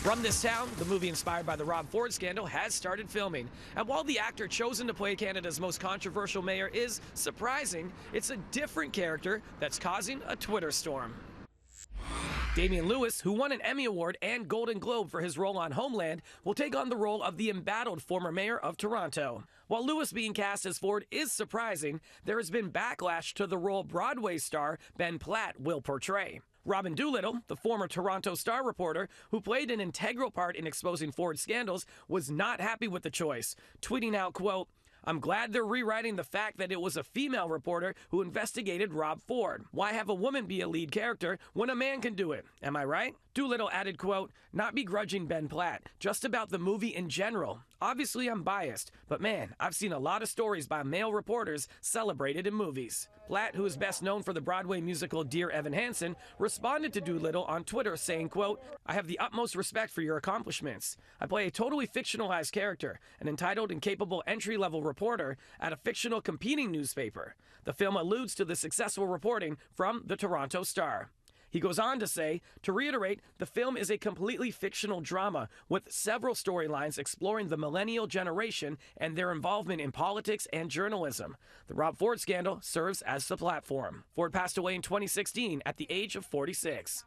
From This Town, the movie inspired by the Rob Ford scandal, has started filming. And while the actor chosen to play Canada's most controversial mayor is surprising, it's a different character that's causing a Twitter storm. Damian Lewis, who won an Emmy Award and Golden Globe for his role on Homeland, will take on the role of the embattled former mayor of Toronto. While Lewis being cast as Ford is surprising, there has been backlash to the role Broadway star Ben Platt will portray. Robin Doolittle, the former Toronto Star reporter who played an integral part in exposing Ford's scandals, was not happy with the choice, tweeting out, quote, "I'm glad they're rewriting the fact that it was a female reporter who investigated Rob Ford. Why have a woman be a lead character when a man can do it? Am I right?" Doolittle added, quote, "Not begrudging Ben Platt, just about the movie in general. Obviously, I'm biased, but man, I've seen a lot of stories by male reporters celebrated in movies." Platt, who is best known for the Broadway musical Dear Evan Hansen, responded to Doolittle on Twitter saying, quote, "I have the utmost respect for your accomplishments. I play a totally fictionalized character, an entitled and capable entry-level reporter at a fictional competing newspaper." The film alludes to the successful reporting from the Toronto Star. He goes on to say, to reiterate, the film is a completely fictional drama with several storylines exploring the millennial generation and their involvement in politics and journalism. The Rob Ford scandal serves as the platform. Ford passed away in 2016 at the age of 46.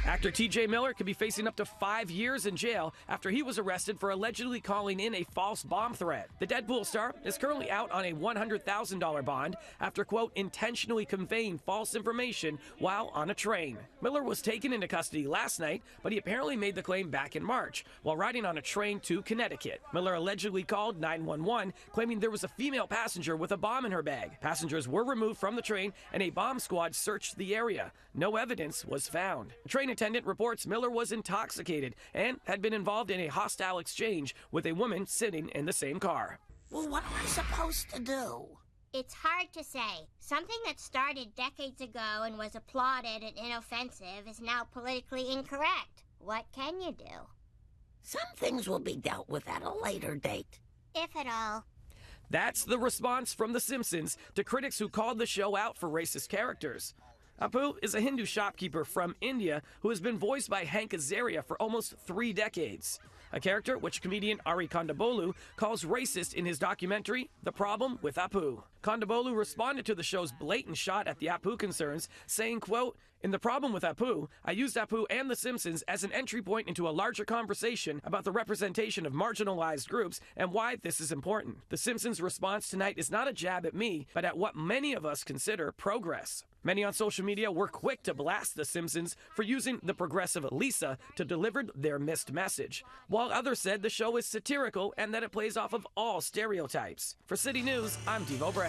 Actor T.J. Miller could be facing up to 5 years in jail after he was arrested for allegedly calling in a false bomb threat. The Deadpool star is currently out on a $100,000 bond after, quote, intentionally conveying false information while on a train. Miller was taken into custody last night, but he apparently made the claim back in March while riding on a train to Connecticut. Miller allegedly called 911, claiming there was a female passenger with a bomb in her bag. Passengers were removed from the train and a bomb squad searched the area. No evidence was found. The train attendant reports Miller was intoxicated and had been involved in a hostile exchange with a woman sitting in the same car. Well, what am I supposed to do? It's hard to say. Something that started decades ago and was applauded and inoffensive is now politically incorrect. What can you do? Some things will be dealt with at a later date. If at all. That's the response from The Simpsons to critics who called the show out for racist characters. Apu is a Hindu shopkeeper from India who has been voiced by Hank Azaria for almost 3 decades. A character which comedian Ari Kondabolu calls racist in his documentary, The Problem with Apu. Kondabolu responded to the show's blatant shot at the Apu concerns, saying, quote, "In The Problem with Apu, I used Apu and The Simpsons as an entry point into a larger conversation about the representation of marginalized groups and why this is important. The Simpsons' response tonight is not a jab at me, but at what many of us consider progress." Many on social media were quick to blast The Simpsons for using the progressive Lisa to deliver their missed message, while others said the show is satirical and that it plays off of all stereotypes. For City News, I'm Devo Brown.